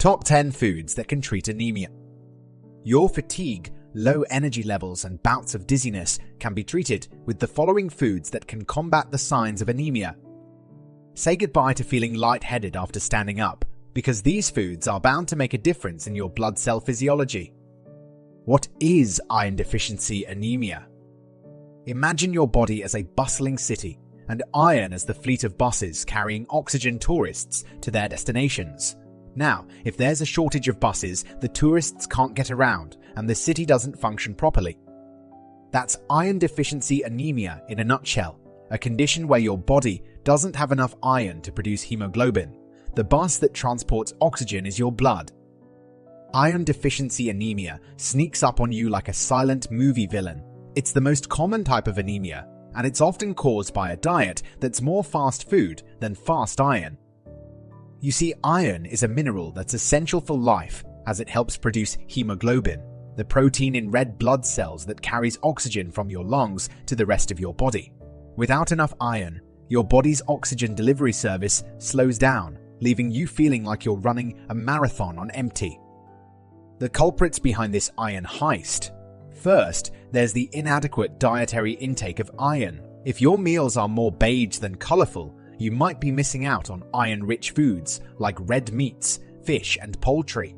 Top 10 foods that can treat anemia. Your fatigue, low energy levels, and bouts of dizziness can be treated with the following foods that can combat the signs of anemia. Say goodbye to feeling lightheaded after standing up, because these foods are bound to make a difference in your blood cell physiology. What is iron deficiency anemia? Imagine your body as a bustling city, and iron as the fleet of buses carrying oxygen tourists to their destinations. Now, if there's a shortage of buses, the tourists can't get around, and the city doesn't function properly. That's iron deficiency anemia in a nutshell, a condition where your body doesn't have enough iron to produce hemoglobin. The bus that transports oxygen is your blood. Iron deficiency anemia sneaks up on you like a silent movie villain. It's the most common type of anemia, and it's often caused by a diet that's more fast food than fast iron. You see, iron is a mineral that's essential for life as it helps produce hemoglobin, the protein in red blood cells that carries oxygen from your lungs to the rest of your body. Without enough iron, your body's oxygen delivery service slows down, leaving you feeling like you're running a marathon on empty. The culprits behind this iron heist. First, there's the inadequate dietary intake of iron. If your meals are more beige than colorful, you might be missing out on iron-rich foods like red meats, fish, and poultry.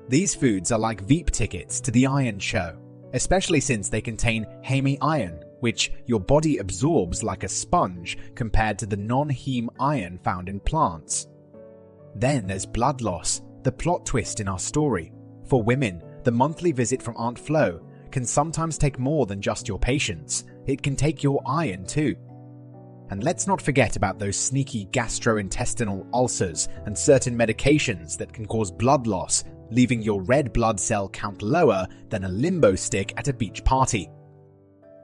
These foods are like VIP tickets to the iron show, especially since they contain heme iron, which your body absorbs like a sponge compared to the non-heme iron found in plants. Then there's blood loss, the plot twist in our story. For women, the monthly visit from Aunt Flo can sometimes take more than just your patience. It can take your iron too. And let's not forget about those sneaky gastrointestinal ulcers and certain medications that can cause blood loss, leaving your red blood cell count lower than a limbo stick at a beach party.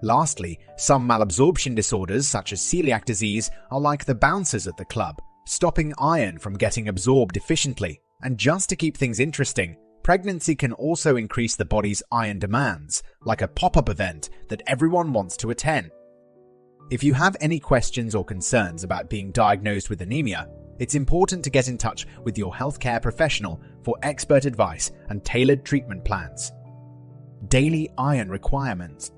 Lastly, some malabsorption disorders such as celiac disease are like the bouncers at the club, stopping iron from getting absorbed efficiently. And just to keep things interesting, pregnancy can also increase the body's iron demands, like a pop-up event that everyone wants to attend. If you have any questions or concerns about being diagnosed with anemia, it's important to get in touch with your healthcare professional for expert advice and tailored treatment plans. Daily iron requirements.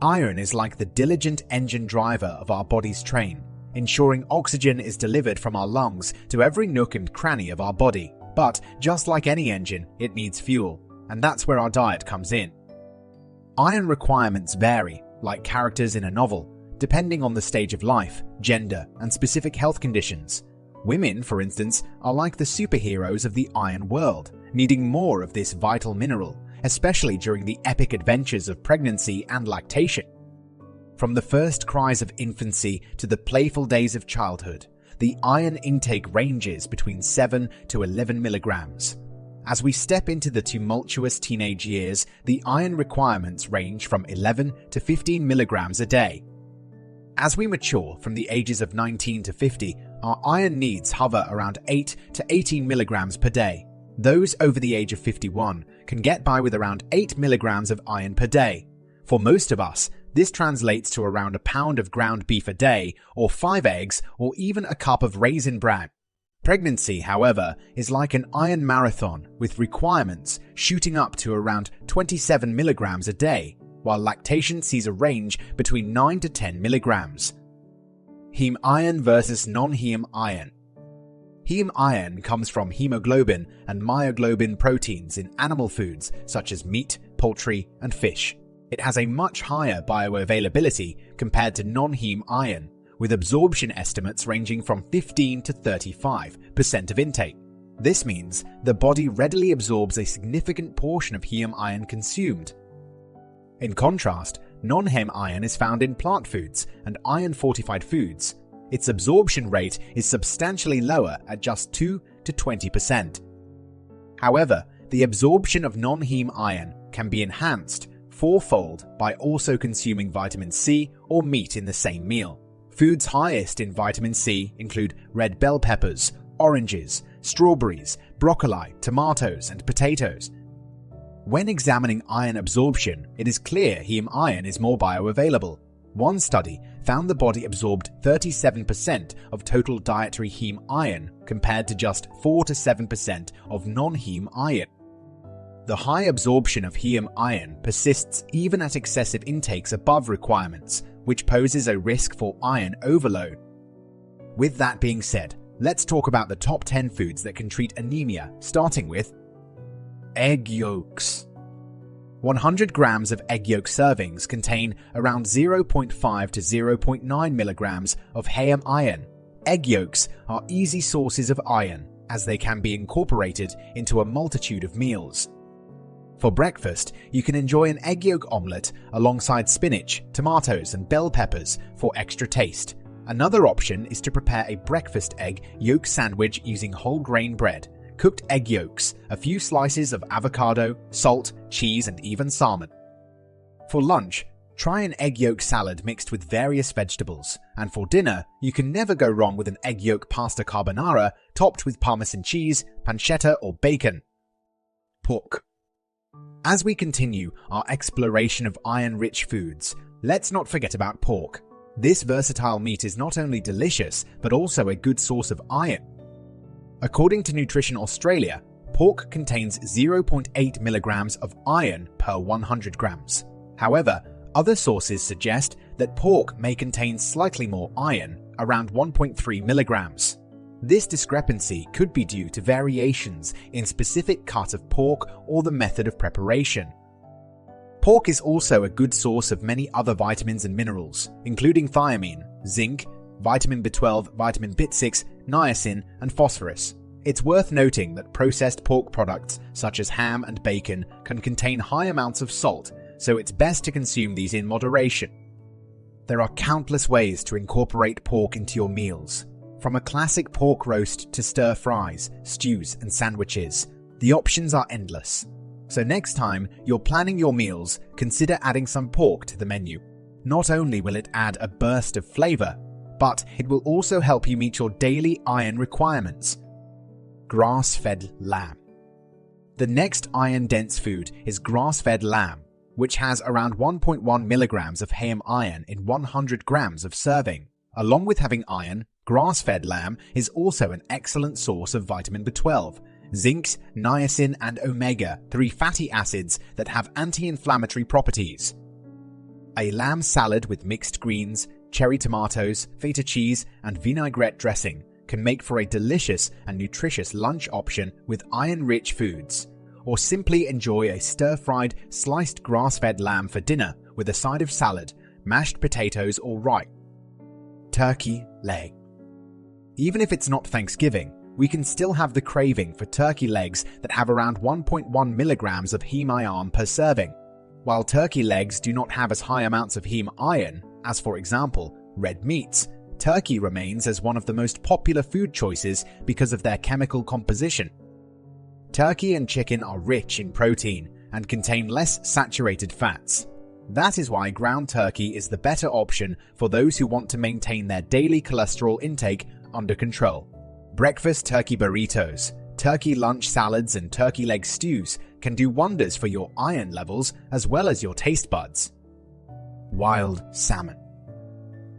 Iron is like the diligent engine driver of our body's train, ensuring oxygen is delivered from our lungs to every nook and cranny of our body. But just like any engine, it needs fuel, and that's where our diet comes in. Iron requirements vary, like characters in a novel, depending on the stage of life, gender, and specific health conditions. Women, for instance, are like the superheroes of the iron world, needing more of this vital mineral, especially during the epic adventures of pregnancy and lactation. From the first cries of infancy to the playful days of childhood, the iron intake ranges between 7 to 11 milligrams. As we step into the tumultuous teenage years, the iron requirements range from 11 to 15 milligrams a day. As we mature from the ages of 19 to 50, our iron needs hover around 8 to 18 milligrams per day. Those over the age of 51 can get by with around 8 milligrams of iron per day. For most of us, this translates to around a pound of ground beef a day, or 5 eggs, or even a cup of raisin bran. Pregnancy, however, is like an iron marathon, with requirements shooting up to around 27 milligrams a day, while lactation sees a range between 9 to 10 milligrams. Heme iron versus non-heme iron. Heme iron comes from hemoglobin and myoglobin proteins in animal foods such as meat, poultry, and fish. It has a much higher bioavailability compared to non-heme iron, with absorption estimates ranging from 15 to 35% of intake. This means the body readily absorbs a significant portion of heme iron consumed. In contrast, non-heme iron is found in plant foods and iron-fortified foods. Its absorption rate is substantially lower at just 2 to 20%. However, the absorption of non-heme iron can be enhanced fourfold by also consuming vitamin C or meat in the same meal. Foods highest in vitamin C include red bell peppers, oranges, strawberries, broccoli, tomatoes, and potatoes. When examining iron absorption, it is clear heme iron is more bioavailable. One study found the body absorbed 37% of total dietary heme iron compared to just 4 to 7% of non-heme iron. The high absorption of heme iron persists even at excessive intakes above requirements, which poses a risk for iron overload. With that being said, let's talk about the top 10 foods that can treat anemia, starting with egg yolks. 100 grams of egg yolk servings contain around 0.5 to 0.9 milligrams of heme iron. Egg yolks are easy sources of iron as they can be incorporated into a multitude of meals. For breakfast, you can enjoy an egg yolk omelette alongside spinach, tomatoes, and bell peppers for extra taste. Another option is to prepare a breakfast egg yolk sandwich using whole grain bread, cooked egg yolks, a few slices of avocado, salt, cheese, and even salmon. For lunch, try an egg yolk salad mixed with various vegetables, and for dinner, you can never go wrong with an egg yolk pasta carbonara topped with Parmesan cheese, pancetta, or bacon. Pork. As we continue our exploration of iron-rich foods, let's not forget about pork. This versatile meat is not only delicious, but also a good source of iron. According to Nutrition Australia, pork contains 0.8 milligrams of iron per 100 grams. However, other sources suggest that pork may contain slightly more iron, around 1.3 milligrams. This discrepancy could be due to variations in specific cut of pork or the method of preparation. Pork is also a good source of many other vitamins and minerals, including thiamine, zinc, vitamin B12, vitamin B6, niacin, and phosphorus. It's worth noting that processed pork products such as ham and bacon can contain high amounts of salt, so it's best to consume these in moderation. There are countless ways to incorporate pork into your meals. From a classic pork roast to stir fries, stews, and sandwiches, the options are endless. So next time you're planning your meals, consider adding some pork to the menu. Not only will it add a burst of flavor, but it will also help you meet your daily iron requirements. Grass-fed lamb. The next iron-dense food is grass-fed lamb, which has around 1.1 milligrams of heme iron in 100 grams of serving. Along with having iron, grass-fed lamb is also an excellent source of vitamin B12, zinc, niacin, and omega-3 fatty acids that have anti-inflammatory properties. A lamb salad with mixed greens, cherry tomatoes, feta cheese, and vinaigrette dressing can make for a delicious and nutritious lunch option with iron-rich foods. Or simply enjoy a stir-fried, sliced grass-fed lamb for dinner with a side of salad, mashed potatoes, or rice. Turkey leg. Even if it's not Thanksgiving, we can still have the craving for turkey legs that have around 1.1 milligrams of heme iron per serving. While turkey legs do not have as high amounts of heme iron as, for example, red meats, turkey remains as one of the most popular food choices because of their chemical composition. Turkey and chicken are rich in protein and contain less saturated fats. That is why ground turkey is the better option for those who want to maintain their daily cholesterol intake under control. Breakfast turkey burritos, turkey lunch salads, and turkey leg stews can do wonders for your iron levels as well as your taste buds. Wild salmon.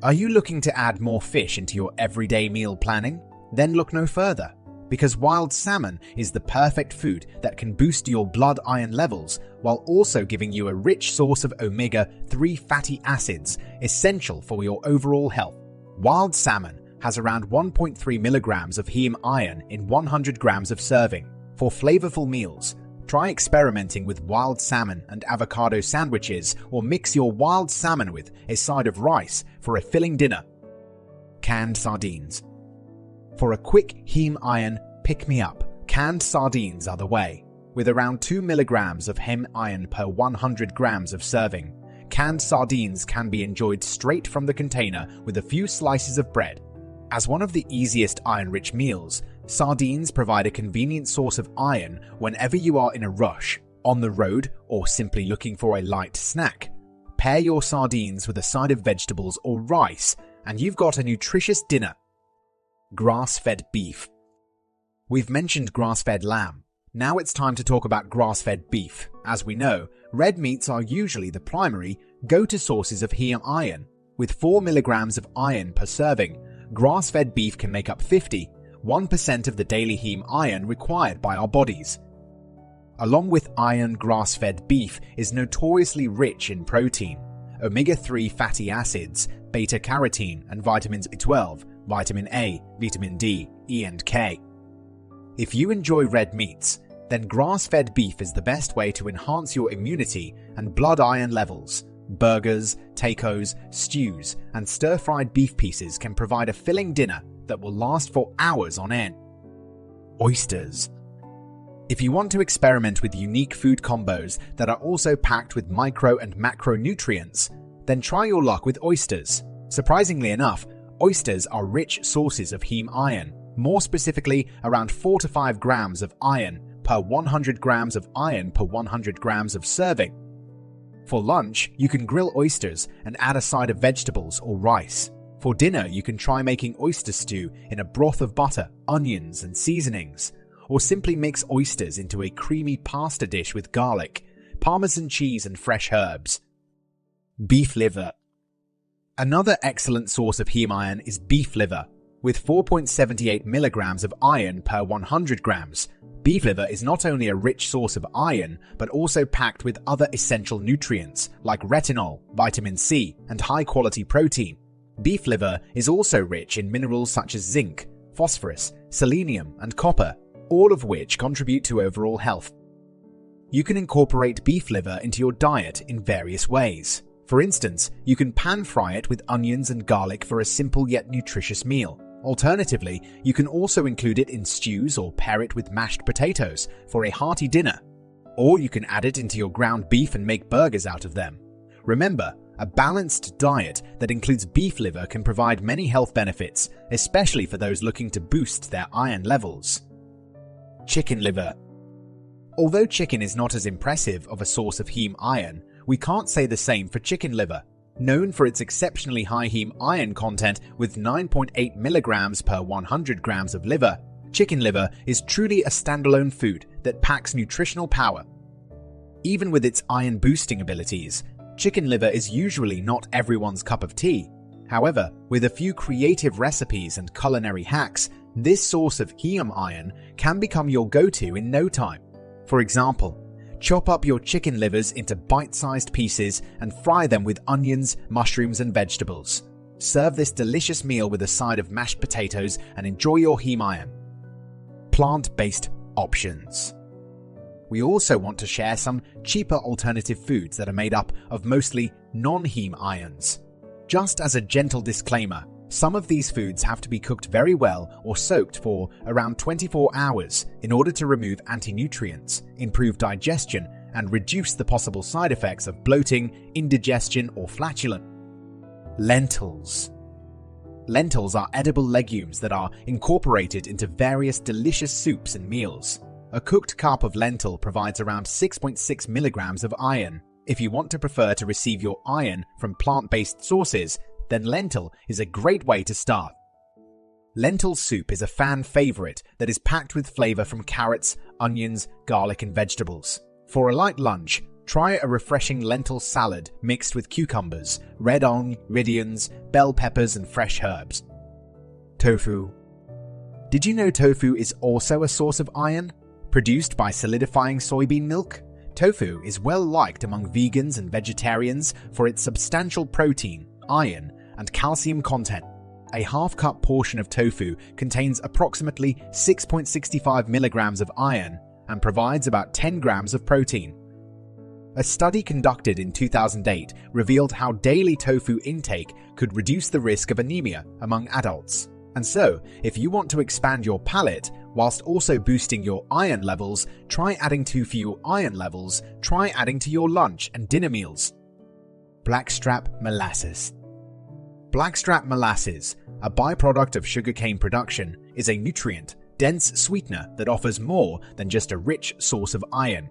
Are you looking to add more fish into your everyday meal planning? Then look no further, because wild salmon is the perfect food that can boost your blood iron levels while also giving you a rich source of omega-3 fatty acids essential for your overall health. Wild salmon has around 1.3 milligrams of heme iron in 100 grams of serving. For flavorful meals, try experimenting with wild salmon and avocado sandwiches, or mix your wild salmon with a side of rice for a filling dinner. Canned sardines. For a quick heme iron pick-me-up, canned sardines are the way. With around 2 milligrams of heme iron per 100 grams of serving, canned sardines can be enjoyed straight from the container with a few slices of bread. As one of the easiest iron-rich meals, sardines provide a convenient source of iron whenever you are in a rush, on the road, or simply looking for a light snack. Pair your sardines with a side of vegetables or rice, and you've got a nutritious dinner. Grass-fed beef. We've mentioned grass-fed lamb. Now it's time to talk about grass-fed beef. As we know, red meats are usually the primary, go-to sources of heme iron. With 4 milligrams of iron per serving, grass-fed beef can make up 1% of the daily heme iron required by our bodies. Along with iron, grass-fed beef is notoriously rich in protein, omega-3 fatty acids, beta-carotene, and vitamins B12, vitamin A, vitamin D, E and K. If you enjoy red meats, then grass-fed beef is the best way to enhance your immunity and blood iron levels. Burgers, tacos, stews, and stir-fried beef pieces can provide a filling dinner that will last for hours on end. Oysters. If you want to experiment with unique food combos that are also packed with micro and macronutrients, then try your luck with oysters. Surprisingly enough, oysters are rich sources of heme iron, more specifically around 4 to 5 grams of iron per 100 grams of iron per 100 grams of serving. For lunch, you can grill oysters and add a side of vegetables or rice. For dinner, you can try making oyster stew in a broth of butter, onions, and seasonings, or simply mix oysters into a creamy pasta dish with garlic, Parmesan cheese, and fresh herbs. Beef liver. Another excellent source of heme iron is beef liver. With 4.78 milligrams of iron per 100 grams, beef liver is not only a rich source of iron, but also packed with other essential nutrients like retinol, vitamin C, and high-quality protein. Beef liver is also rich in minerals such as zinc, phosphorus, selenium, and copper, all of which contribute to overall health. You can incorporate beef liver into your diet in various ways. For instance, you can pan-fry it with onions and garlic for a simple yet nutritious meal. Alternatively, you can also include it in stews or pair it with mashed potatoes for a hearty dinner. Or you can add it into your ground beef and make burgers out of them. Remember, a balanced diet that includes beef liver can provide many health benefits, especially for those looking to boost their iron levels. Chicken liver. Although chicken is not as impressive of a source of heme iron, we can't say the same for chicken liver. Known for its exceptionally high heme iron content with 9.8 milligrams per 100 grams of liver, chicken liver is truly a standalone food that packs nutritional power. Even with its iron-boosting abilities, chicken liver is usually not everyone's cup of tea. However, with a few creative recipes and culinary hacks, this source of heme iron can become your go-to in no time. For example, chop up your chicken livers into bite-sized pieces and fry them with onions, mushrooms, and vegetables. Serve this delicious meal with a side of mashed potatoes and enjoy your heme iron. Plant-based options. We also want to share some cheaper alternative foods that are made up of mostly non-heme irons. Just as a gentle disclaimer, some of these foods have to be cooked very well or soaked for around 24 hours in order to remove anti-nutrients, improve digestion, and reduce the possible side effects of bloating, indigestion, or flatulence. Lentils. Lentils are edible legumes that are incorporated into various delicious soups and meals. A cooked cup of lentil provides around 6.6 milligrams of iron. If you want to prefer to receive your iron from plant-based sources, then lentil is a great way to start. Lentil soup is a fan favorite that is packed with flavor from carrots, onions, garlic, and vegetables. For a light lunch, try a refreshing lentil salad mixed with cucumbers, red onions, bell peppers, and fresh herbs. Tofu. Did you know tofu is also a source of iron? Produced by solidifying soybean milk, tofu is well liked among vegans and vegetarians for its substantial protein, iron, and calcium content. A half-cup portion of tofu contains approximately 6.65 milligrams of iron and provides about 10 grams of protein. A study conducted in 2008 revealed how daily tofu intake could reduce the risk of anemia among adults. And so, if you want to expand your palate whilst also boosting your iron levels, try adding to your iron levels, try adding to your lunch and dinner meals. Blackstrap molasses. Blackstrap molasses, a byproduct of sugarcane production, is a nutrient-dense sweetener that offers more than just a rich source of iron.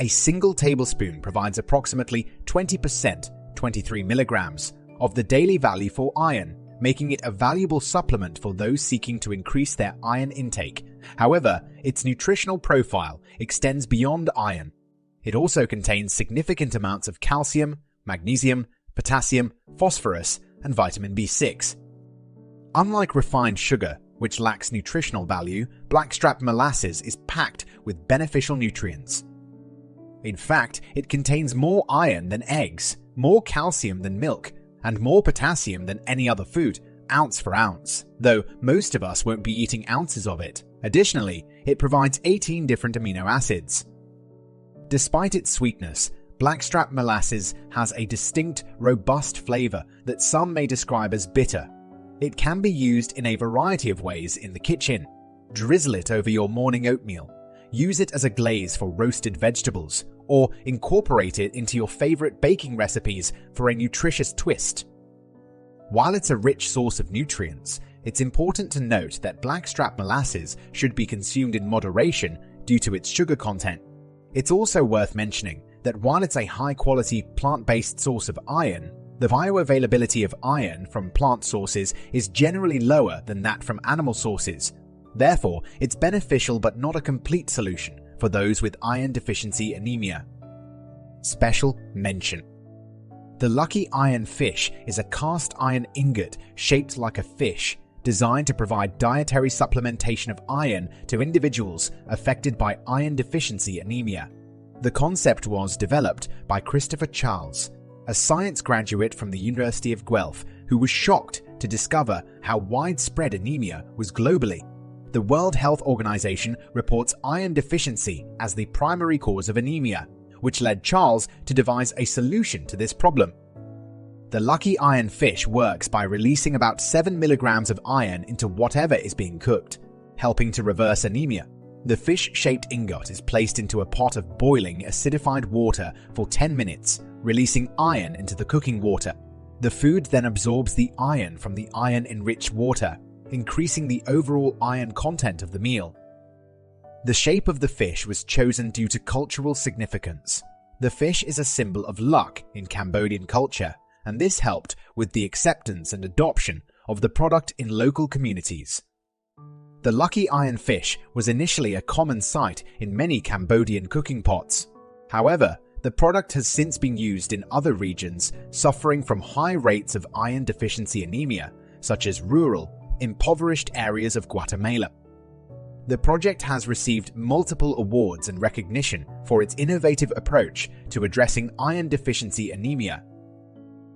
A single tablespoon provides approximately 20%, 23 milligrams, of the daily value for iron, making it a valuable supplement for those seeking to increase their iron intake. However, its nutritional profile extends beyond iron. It also contains significant amounts of calcium, magnesium, potassium, phosphorus, and vitamin B6. Unlike refined sugar, which lacks nutritional value, blackstrap molasses is packed with beneficial nutrients. In fact, it contains more iron than eggs, more calcium than milk, and more potassium than any other food, ounce for ounce, though most of us won't be eating ounces of it. Additionally, it provides 18 different amino acids. Despite its sweetness, blackstrap molasses has a distinct, robust flavor that some may describe as bitter. It can be used in a variety of ways in the kitchen. Drizzle it over your morning oatmeal, use it as a glaze for roasted vegetables, or incorporate it into your favorite baking recipes for a nutritious twist. While it's a rich source of nutrients, it's important to note that blackstrap molasses should be consumed in moderation due to its sugar content. It's also worth mentioning that while it's a high-quality plant-based source of iron, the bioavailability of iron from plant sources is generally lower than that from animal sources. Therefore, it's beneficial but not a complete solution for those with iron deficiency anemia. Special mention: the lucky iron fish is a cast iron ingot shaped like a fish, designed to provide dietary supplementation of iron to individuals affected by iron deficiency anemia. The concept was developed by Christopher Charles, a science graduate from the University of Guelph who was shocked to discover how widespread anemia was globally. The World Health Organization reports iron deficiency as the primary cause of anemia, which led Charles to devise a solution to this problem. The lucky iron fish works by releasing about 7 milligrams of iron into whatever is being cooked, helping to reverse anemia. The fish-shaped ingot is placed into a pot of boiling acidified water for 10 minutes, releasing iron into the cooking water. The food then absorbs the iron from the iron-enriched water, increasing the overall iron content of the meal. The shape of the fish was chosen due to cultural significance. The fish is a symbol of luck in Cambodian culture, and this helped with the acceptance and adoption of the product in local communities. The lucky iron fish was initially a common sight in many Cambodian cooking pots. However, the product has since been used in other regions suffering from high rates of iron deficiency anemia, such as rural, impoverished areas of Guatemala. The project has received multiple awards and recognition for its innovative approach to addressing iron deficiency anemia.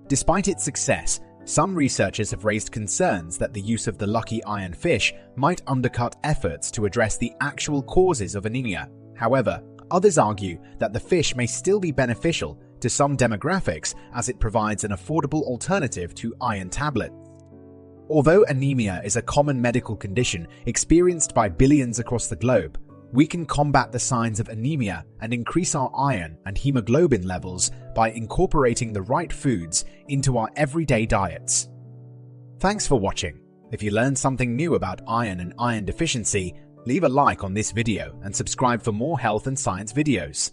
Despite its success, some researchers have raised concerns that the use of the lucky iron fish might undercut efforts to address the actual causes of anemia. However, others argue that the fish may still be beneficial to some demographics as it provides an affordable alternative to iron tablets. Although anemia is a common medical condition experienced by billions across the globe, we can combat the signs of anemia and increase our iron and hemoglobin levels by incorporating the right foods into our everyday diets. Thanks for watching. If you learned something new about iron and iron deficiency, leave a like on this video and subscribe for more health and science videos.